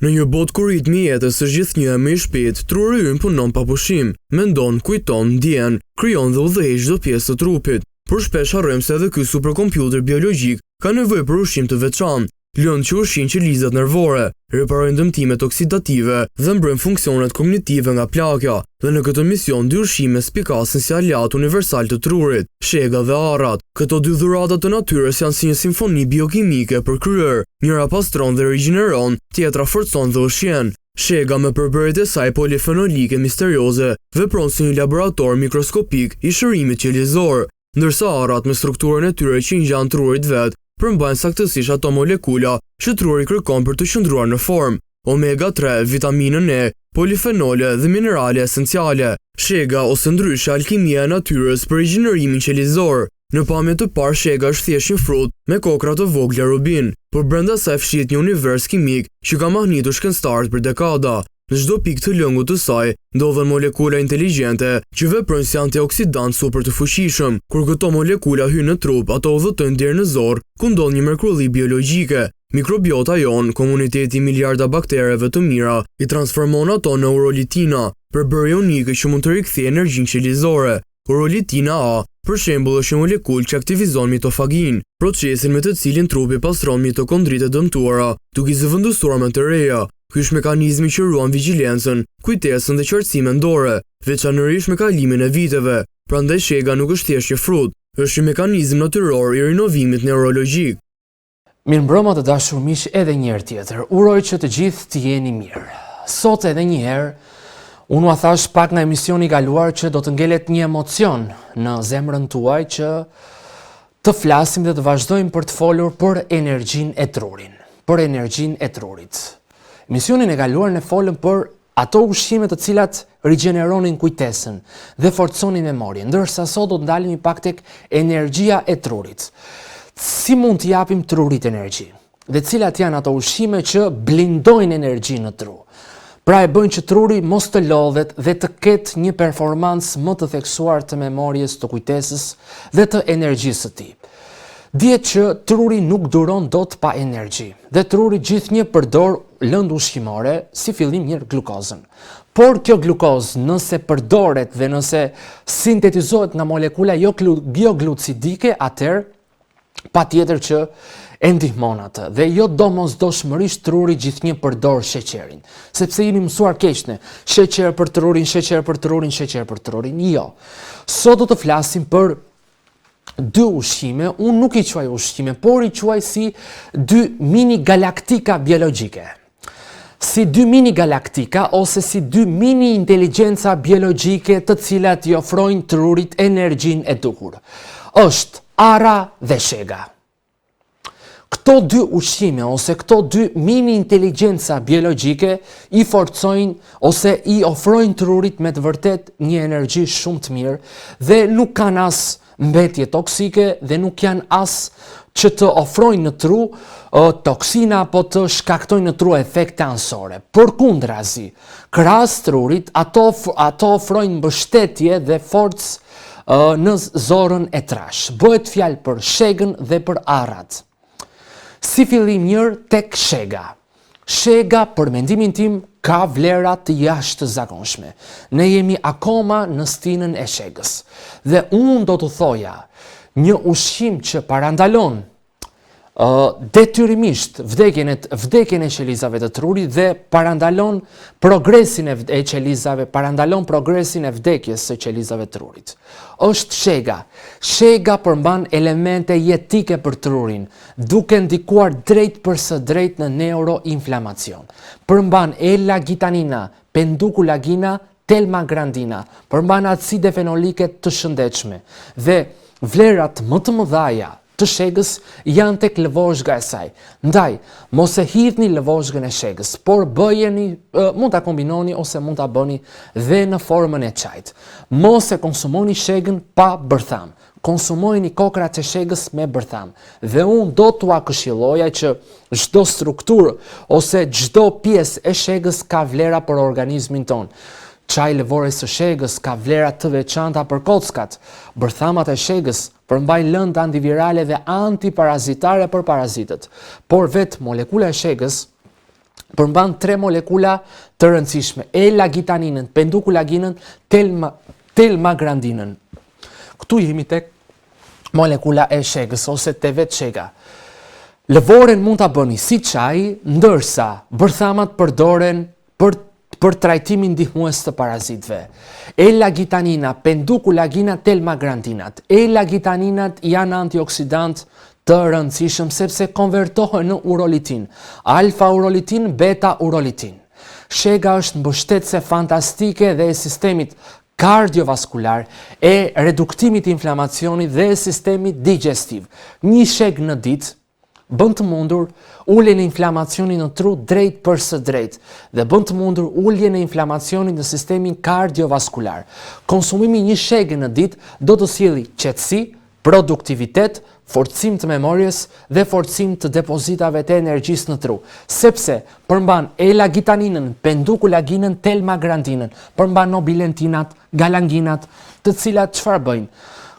Në një botë ku ritmi i jetës së gjithnjë më i shpejtë, truri ynë punon pa pushim, mendon, kujton, ndjen, krijon dhe udhëheq çdo pjesë të trupit. Por shpesh harrojmë se edhe ky superkompjuter biologjik ka nevojë për ushqim të veçantë, lëndë që ushqin qelizat nervore, reparojnë dëmtimet oksidative dhe mbrojnë funksionet kognitive nga plagja, dhe në këtë mision dy ushqime spikasin si aleat universal të trurit, shega dhe arrat. Këto dy dhurata të natyrës janë si një simfoni biokimike për kryer, njëra pastron dhe rigjeneron, tjetra forcon dhe ushqen. Shega me përbërjet e saj polifenolike misterioze vepron si një laborator mikroskopik i shërimit qelizor, ndërsa arrat me strukturën e tyre që i ngjan trurit vet përmbajnë saktësisht ato molekula që truri kërkon për të qëndruar në formë, omega-3, vitaminën E, polifenole dhe minerale esenciale. Shega ose ndryshe alkimia e natyrës për rigjenerimin qelizor. Në pamje të parë shega është thjesht një frut me kokra të vogla rubin, por brenda saj fshihet një univers kimik që ka mahnitur shkencëtarët për dekada. Në çdo pikë të lëngut të saj ndodhen molekula inteligjente që veprojnë si antioksidant super të fuqishëm. Kur këto molekula hyjnë në trup, ato udhëtojnë deri në zorr, ku ndodh një mrekulli biologjike. Mikrobiota jon, komuniteti i miliarda baktereve të mira, i transformon ato në urolitina, përbërje unike që mund të rikthejë energjinë qelizore. Urolitina A, për shembull, është një molekul që aktivizon mitofagin, procesin me të cilin trupi pastron mitokondritë e dëmtuara, duke i zëvendësuar me të reja. Ky është mekanizmi që ruan vigjilencën, kujtesën dhe qartësinë mendore, veçanërisht me kalimin e viteve. Prandaj shega nuk është thjesht një frut, është një mekanizëm natyror i rinovimit neurologjik. Mirëmbrëma të dashur miq, edhe një herë tjetër. Uroj që të gjithë të jeni mirë. Sot edhe një herë, unë ua thash pak nga emisioni i kaluar që do të ngelet një emocion në zemrën tuaj që të flasim dhe të vazhdojmë për të folur për energjinë e trurin, për energjinë e trurit. Misionin e kaluar ne folëm për ato ushqime të cilat rigjeneronin kujtesën dhe forconin memorien, ndërsa sot do të ndalemi pak tek energjia e trurit. Si mund të japim trurit energji? Dhe cilat janë ato ushqime që blindojnë energjinë në tru? Pra e bëjnë që truri mos të lodhet dhe të ketë një performancë më të theksuar të memories, të kujtesës dhe të energjisë së tij. Dihet që truri nuk duron dot pa energji, dhe truri gjithnjë përdor lëndë ushqimore, si fillim mirë glukozën. Por kjo glukozë, nëse përdoret dhe nëse sintetizohet nga molekula jo glucidike, atëherë patjetër që e ndihmon atë. Dhe jo domosdoshmërisht truri gjithnjë përdor sheqerin, sepse jemi mësuar keq ne, sheqer për trurin, sheqer për trurin, sheqer për trurin. Jo. Sot do të flasim për dy ushqime, unë nuk i quaj ushqime, por i quaj si dy mini galaktika biologjike. Si dy mini galaktika ose si dy mini inteligjenca biologjike të cilat i ofrojnë trurit energjinë e duhur. Është ara dhe shega. Këto dy ushqime ose këto dy mini inteligjenca biologjike i forcojnë ose i ofrojnë trurit me të vërtet një energji shumë të mirë dhe nuk kanë as mbetje toksike dhe nuk janë as që të ofrojnë në tru toksina apo të shkaktojnë në tru efekte ansore. Përkundrazi, krahas trurit, ato ofrojnë mbështetje dhe forcë në zorën e trash. Bëhet fjalë për shegën dhe për arrat. Si fillim njërë tek shega. Shega, për mendimin tim, ka vlera të jashtëzakonshme. Ne jemi akoma në stinën e shegës. Dhe unë do të thoja, një ushqim që parandalon detyrimisht vdekjen e qelizave të trurit dhe parandalon progresin e qelizave, parandalon progresin e vdekjes së qelizave të trurit. Është shega. Shega përmban elemente jetike për trurin, duke ndikuar drejt për së drejt në neuroinflamacion. Përmban L-gitanina, pendukulagina, telmagrandina, përmban acide fenolike të shëndetshme dhe vlerat më të mëdhaja të shegës janë tek lëvozhga e saj. Ndaj, mos e hidhni lëvozhgën e shegës, por bëjeni, mund ta kombinoni ose mund ta bëni dhe në formën e çajit. Mos e konsumoni shegën pa bërtham. Konsumojeni kokrat e shegës me bërtham. Dhe unë do t'ua këshilloja që çdo strukturë ose çdo pjesë e shegës ka vlera për organizmin ton. Çaji lëvore së shegës ka vlera të veçanta për kockat. Bërthamat e shegës përmbajnë lëndë antivirale dhe antiparazitare për parazitët. Por vetë molekula e shegës përmban 3 molekula të rëndësishme: L-agitaninën, pendukulaginën, telmagrandinën. Këtu jemi tek molekula e shegës ose te vetë shega. Lëvoren mund ta bëni si çaj, ndërsa bërthamat përdoren për trajtimin ndihmues të parazitëve. L-agitanina, pendukulagina, telmagrandinat. L-agitaninat janë antioksidant të rëndësishëm sepse konvertohen në urolitin, alfa-urolitin, beta-urolitin. Shega është mbështetëse fantastike dhe e sistemit kardiovaskular, e reduktimit inflamacionit dhe e sistemit digestiv. Një sheg në ditë bën të mundur uljen e inflamacionit në tru drejt për së drejt dhe bën të mundur uljen e inflamacionit në sistemin kardiovaskular. Konsumimi një shege në ditë do të sjellë qetësi, produktivitet, forcim të memorjes dhe forcim të depozitave të energjisë në tru, sepse përmban L-agitaninën, pendukulaginën, telmagrandinën, përmban nobilentinat, galanginat, të cilat çfarë bëjnë?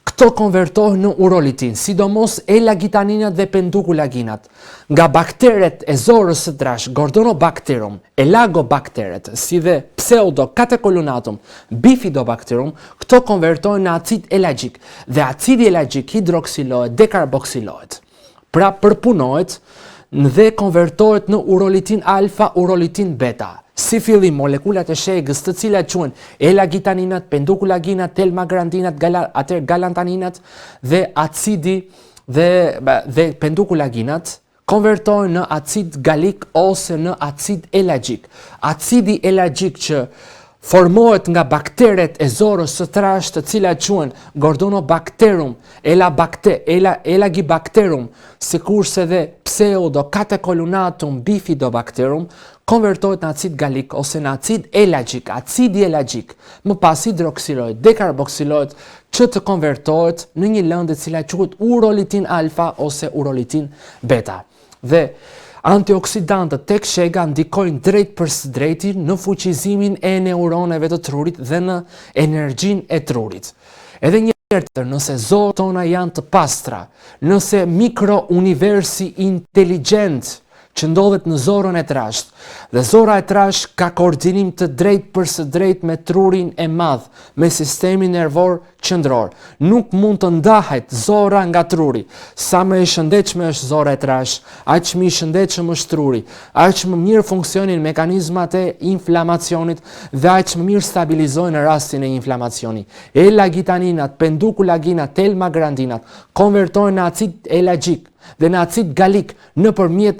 Këto konvertohen në urolitin, sidomos L-agitaninat dhe pendukulaginat. Nga bakteret e zorës së trash, Gordonobacterum, Elagobacteret, si dhe Pseudocatecolunatum, Bifidobacterum, këto konvertohen në acid elagjik dhe acidi elagjik hidroksilohet, dekarboksilohet. Pra përpunohet dhe konvertohet në urolitin alfa, urolitin beta. Si fillim molekulat e shegës të cilat quhen L-agitaninat, pendukulaginat, telmagrandinat, galantaninat dhe acidi dhe pendukulaginat konvertohen në acid galik ose në acid elagjik. Acidi elagjik që formohet nga bakteret e zorës së trash të cilat quhen Gordonobacterum, Elagibacterum, sikurse dhe Pseudocatecolunatum, Bifidobacterum, konvertohet në acid galik ose në acid elagjik, acidi elagjik, më pas hidroksilohet, dekarboksilohet, që të konvertohet në një lëndë e cila quhet urolitin alfa ose urolitin beta. Dhe antioksidantët tek shega ndikojnë drejt për së drejti në fuqizimin e neuroneve të trurit dhe në energjinë e trurit. Edhe një tjetër, nëse zorët tona janë të pastra, nëse mikrouniversi inteligjent që ndodhet në zorën e trashtë, dhe zora e trashtë ka koordinim të drejt për së drejt me trurin e madh, me sistemin nervor qendror. Nuk mund të ndahet zora nga truri. Sa më e shëndetshme është zora e trashtë, aq më i shëndetshëm është truri, aq më mirë funksionin mekanizmat e inflamacionit dhe aq më mirë stabilizohen në rastin e inflamacioni. L-agitaninat, pendukulaginat, telmagrandinat konvertohen në acid elagjik dhe në acid galik nëpërmjet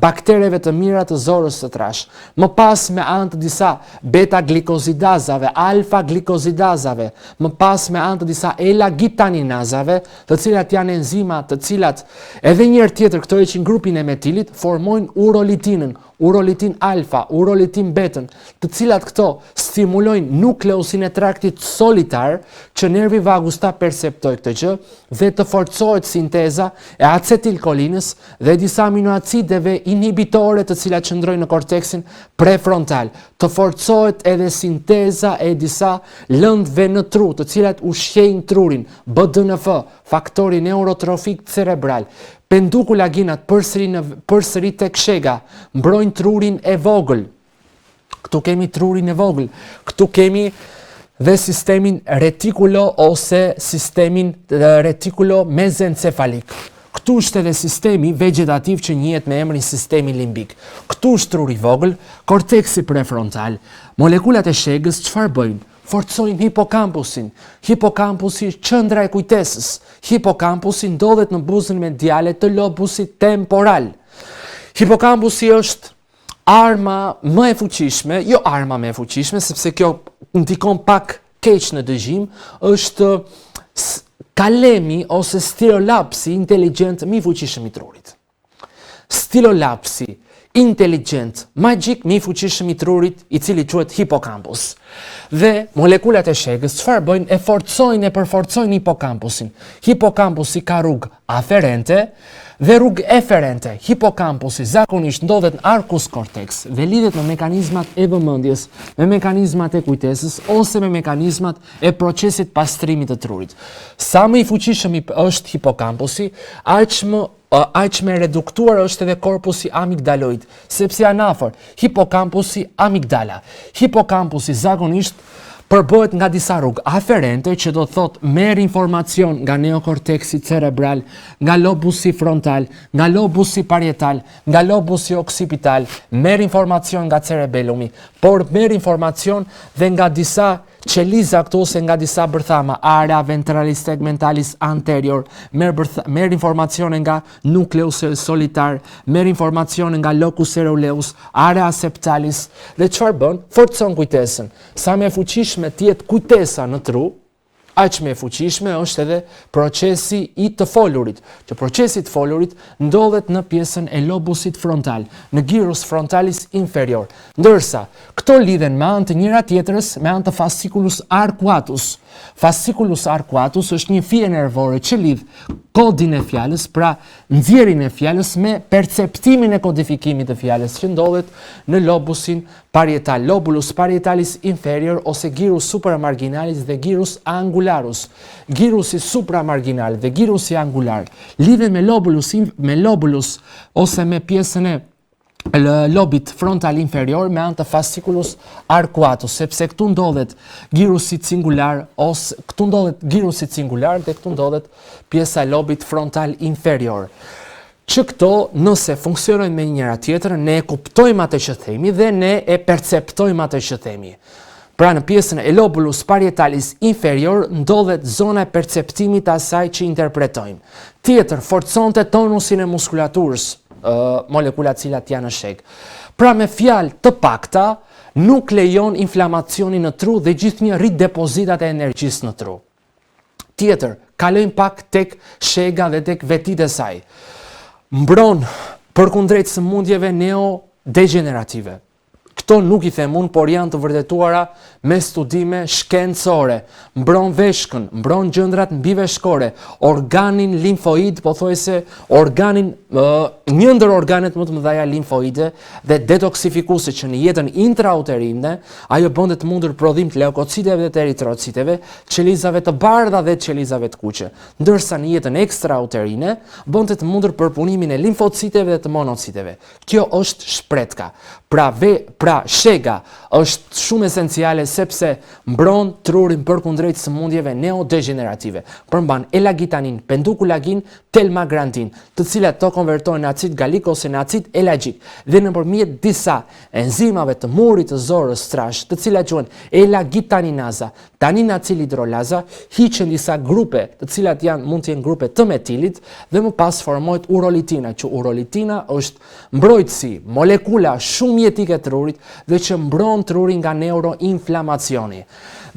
baktereve të mira të zorës së trash. Më pas me anë të disa beta-glikozidazave, alfa-glikozidazave, më pas me anë të disa L-agitaninazave, të cilat janë enzima të cilat edhe njëherë tjetër këto heqin grupin e metilit, formojnë urolitinën, urolitin alfa, urolitin betën, të cilat këto stimulojnë nukleusin e traktit solitar, që nervi vagus ta perceptojë këtë gjë dhe të forcohet sinteza e acetilkolinës dhe disa aminoacideve inhibitore të cilat qëndrojnë në korteksin prefrontal. Të forcohet edhe sinteza e disa lëndëve në tru, të cilat ushqejnë trurin, BDNF, faktori neurotrofik cerebral. Pendukulaginat përsëri tek shega mbrojnë trurin e vogël. Këtu kemi trurin e vogël. Këtu kemi dhe sistemin retikulo ose sistemin retikulo mezencefalik. Këtu është edhe sistemi vegetativ që njihet me emrin sistemi limbik. Këtu është truri i vogël, korteksi prefrontal. Molekulat e shegës çfarë bëjnë? Forcojnë hipokampusin. Hipokampusi është qendra e kujtesës. Hipokampusi ndodhet në buzën mediale të lobusit temporal. Hipokampusi është arma më e fuqishme, jo arma më e fuqishme, sepse kjo ndikon pak keq në dëgjim, është kalemi ose stilolapsi inteligjent më i fuqishëm i trurit. Stilolapsi inteligjent, magjik, më i fuqishëm i trurit, i cili quhet hipokampus. Dhe molekulat e shegës çfarë bëjnë? E forcojnë, e përforcojnë hipokampusin. Hipokampusi ka rrugë aferente dhe rrugë eferente. Hipokampusi zakonisht ndodhet në arcus cortex dhe lidhet me mekanizmat e vëmendjes, me mekanizmat e kujtesës ose me mekanizmat e procesit pastrimit të trurit. Sa më i fuqishëm është hipokampusi, aq më aq me reduktuar është edhe korpusi amigdaloid, sepse janë afër hipocampusi amigdala. Hipocampusi zakonisht përbëhet nga disa rrugë aferente, që do të thot merr informacion nga neokorteksi cerebral, nga lobusi frontal, nga lobusi parietal, nga lobusi occipital, merr informacion nga cerebellumi, por merr informacion dhe nga disa qeliza këtu ose nga disa bërthama, area ventralis tegmentalis anterior, merr informacione nga nucleus solitar, merr informacione nga locus ceruleus, area septalis, dhe çfarë bën? Forcon kujtesën. Sa më e fuqishme të jetë kujtesa në tru, aq më e fuqishme është edhe procesi i të folurit, që procesi i të folurit ndodhet në pjesën e lobusit frontal, në gyrus frontalis inferior, ndërsa këto lidhen me anë të njëra tjetrës me anë të fasciculus arcuatus. Fasciculus arcuatus është një fije nervore që lidh kodin e fjalës, pra nxjerrin e fjalës me perceptimin e kodifikimit të fjalës, që ndodhet në lobusin parietal, lobulus parietalis inferior ose gyrus supramarginalis dhe gyrus angularus. Gyrusi supramarginal dhe gyrusi angular lidhen me lobulus ose me pjesën e lobit frontal inferior me anë të fasciculus arcuatus, sepse këtu ndodhet gyrusi cingular ose këtu ndodhet gyrusi cingular dhe këtu ndodhet pjesa e lobit frontal inferior. Që këto, nëse funksionojnë me njëra tjetrën, ne e kuptojmë atë që themi dhe ne e perceptojmë atë që themi. Pra në pjesën e lobulus parietalis inferior ndodhet zona e perceptimit asaj që interpretojmë. Tjetër, forconte tonusin e muskulaturës, molekulat cilat janë në sheg. Pra me fjalë të pakta, nuk lejon inflamacionin në tru dhe gjithnjë rrit depozitat e energjisë në tru. Tjetër, kalojmë pak tek shega dhe tek vetit e saj. Mbron përkundrejt sëmundjeve neodegenerative. Këto nuk i them unë, por janë të vërtetuara me studime shkencore. Mbron veshkën, mbron gjëndrat mbiveshkore, organin limfoid, pothuajse organin, një ndër organet më të mëdha limfoide dhe detoksifikuese që në jetën intrauterine, ajo bën të mundur prodhim të leukociteve dhe të eritrociteve, qelizave të bardha dhe qelizave të kuqe. Ndërsa në jetën ekstrauterine bën të mundur përpunimin e limfociteve dhe të monociteve. Kjo është shpretka. Pra shega është shumë esenciale sepse mbron trurin përkundrejt sëmundjeve neodegenerative. Përmban elagitanin, pendukulagin, telmagrantin, të cilat to konvertojnë në acid galik ose në acid elagjik dhe nëpërmjet disa enzimave të murit të zorës trash, të cilat quhen elagitaninasa, taninacilhidrolaza, hiqen disa grupe, të cilat mund të jenë grupe të metilit dhe më pas formohet urolitina, që urolitina është mbrojtësi, molekula shumë jetike të trurit dhe që mbron trurin nga neuroinflamacioni.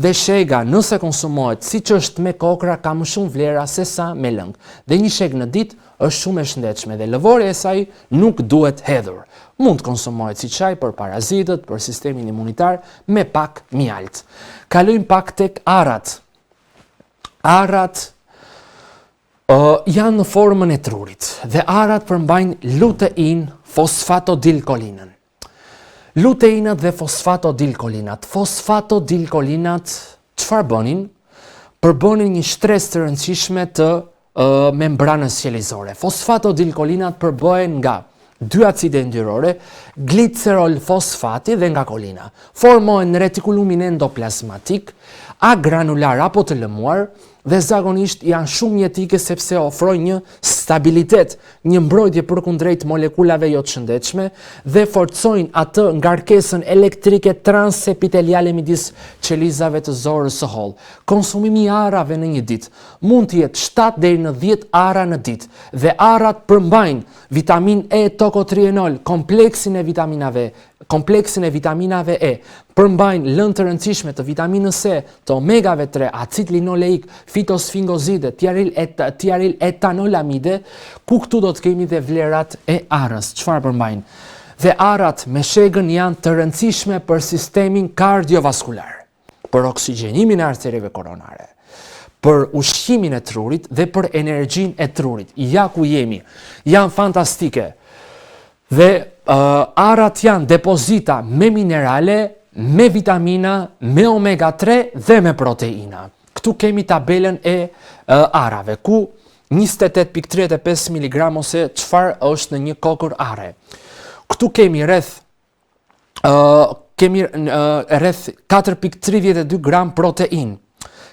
Dhe shega, nëse konsumohet siç është me kokra, ka më shumë vlera se sa me lëng. Dhe një sheg në ditë është shumë e shëndetshme dhe lëvorja e saj nuk duhet hedhur. Mund të konsumohet si çaj për parazitët, për sistemin imunitar, me pak mjalt. Kalojmë pak tek arrat. Arrat janë në formën e trurit dhe arrat përmbajnë lutein fosfatodilkolinën. Luteinat dhe fosfatodilkolinat. Fosfatodilkolinat çfarë bënin? Përbënin një shtresë të rëndësishme të membranës qelizore. Fosfatodilkolinat përbëhen nga dy acide yndyrore, glicerol fosfati dhe nga kolina. Formohen në retikulumin endoplazmatik, agranular apo të lëmuar, dhe zakonisht janë shumë jetike sepse ofrojnë një stabilitet, një mbrojtje përkundrejt molekulave jo të shëndetshme dhe forcojnë atë ngarkesën elektrike transepiteliale midis qelizave të zorës së hollë. Konsumimi i arrave në një ditë mund të jetë 7 deri në 10 arra në ditë dhe arrat përmbajnë vitamin E tokotrienol, kompleksin e vitaminave E, përmbajnë lëndë të rëndësishme të vitaminës C, të omegave 3, acid linoleik, fitosfingozide, tiaril etanolamide, ku këtu do të kemi dhe vlerat e arrës. Çfarë përmbajnë? Dhe arrat me shegën janë të rëndësishme për sistemin kardiovaskular, për oksigjenimin e arterieve koronare, për ushqimin e trurit dhe për energjinë e trurit. Ja ku jemi. Janë fantastike. Dhe arrat janë depozita me minerale, me vitamina, me omega 3 dhe me proteina. Këtu kemi tabelën e arrave, ku 28.35 mg ose çfarë është në një kokër are. Këtu kemi rreth 4.32 gram protein.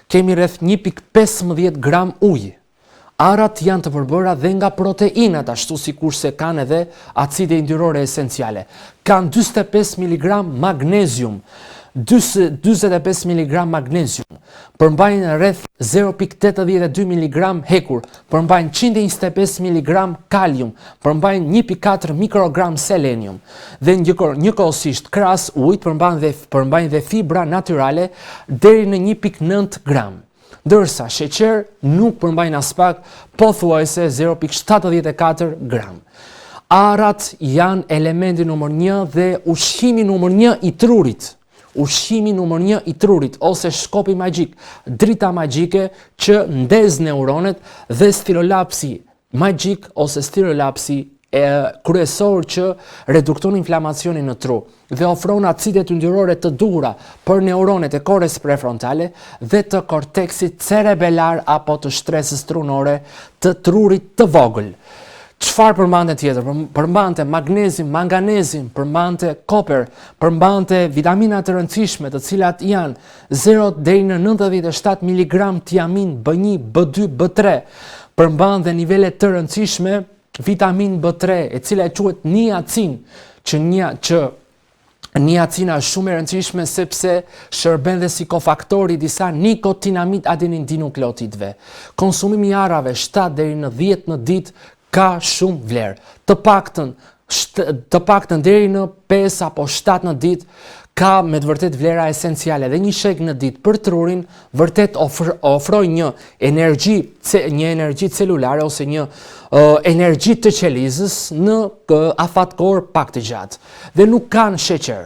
Kemi rreth 1.15 gram ujë. Arat janë të përbëra dhe nga proteinat, ashtu sikurse kanë edhe acide yndyrore esenciale. Kanë 45 mg magnezium, 45 mg magnezium, përmbajnë rreth 0.82 mg hekur, përmbajnë 125 mg kalium, përmbajnë 1.4 mikrogram selenium, dhe njëkohësisht krahas ujit përmbajnë dhe fibra natyrale deri në 1.9 gram. Ndërsa sheqer nuk përmbajnë as pak, pothuajse 0.74 gram. Arat janë elementi numër 1 dhe ushqimi numër 1 i trurit. Ushqimi numër 1 i trurit, ose shkopi magjik, drita magjike që ndez neuronet, dhe stilolapsi magjik ose stilolapsi kryesor që redukton inflamacionin në tru dhe ofron acidet yndyrore të duhura për neuronet e korres prefrontale dhe të korteksit cerebelar apo të shtresës trunore të trurit të vogël. Çfarë përmbante tjetër? Përmbante magnezim, manganezim, përmbante koper, përmbante vitamina të rëndësishme, të cilat janë 0 deri në 97 mg tiamin B1, B2, B3, përmbante nivele të rëndësishme vitamin B3, e cila quhet niacin, që niacina është shumë e rëndësishme sepse shërben dhe si kofaktori disa nikotinamid adenin dinukleotidëve. Konsumimi i arrave 7 deri në 10 në ditë ka shumë vlerë. Të paktën deri në 5 apo 7 në ditë ka me të vërtet vlera esenciale, dhe një shek në ditë për trurin vërtet ofroj një energji celulare ose një energji të qelizës në afat kohë pak të gjatë. Dhe nuk kanë sheqer.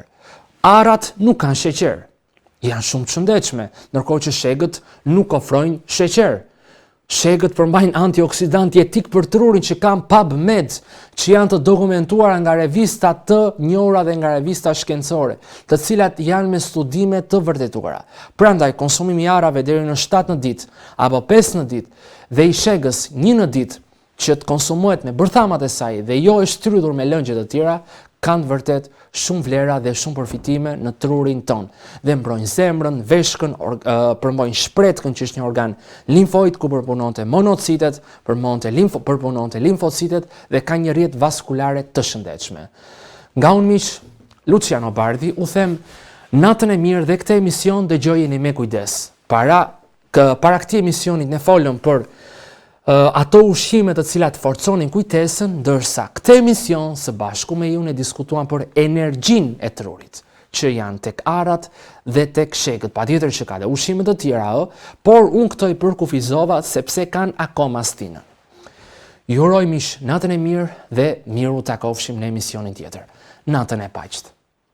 Arat nuk kanë sheqer. Janë shumë të shëndetshme, ndërkohë që shegët nuk ofrojnë sheqer. Shegët përmbajnë antioksidanti etik për trurin që kanë PubMed, që janë të dokumentuara nga revista të njohura dhe nga revista shkencore, të cilat janë me studime të vërtetuara. Prandaj konsumimi i arrave deri në 7 në ditë apo 5 në ditë dhe i shegës 1 në ditë që të konsumohet me bërthamat e saj dhe jo e shtrydhur me lëngje të tjera, kanë vërtet shumë vlera dhe shumë përfitime në trurin ton. Dhe mbrojnë zemrën, veshkën, përmbojnë shpretkën që është një organ limfoid ku përpunonte monocitet, përpunonte limfocitet dhe ka një rrjet vaskulare të shëndetshme. Nga unë miq, Luciano Bardhi, u them natën e mirë dhe këtë emision dëgjojeni me kujdes. Para këtij emisionit ne folëm për ato ushqime të cilat forconin kujtesën, ndërsa këtë emision së bashku me ju ne diskutuam për energjinë e trurit, që janë tek arat dhe tek shegët. Patjetër që ka dhe ushqime të tjera, por unë këto i përkufizova sepse kanë akoma stinën. Ju uroj miq natën e mirë dhe miru takofshim në emisionin tjetër. Natën e paqt.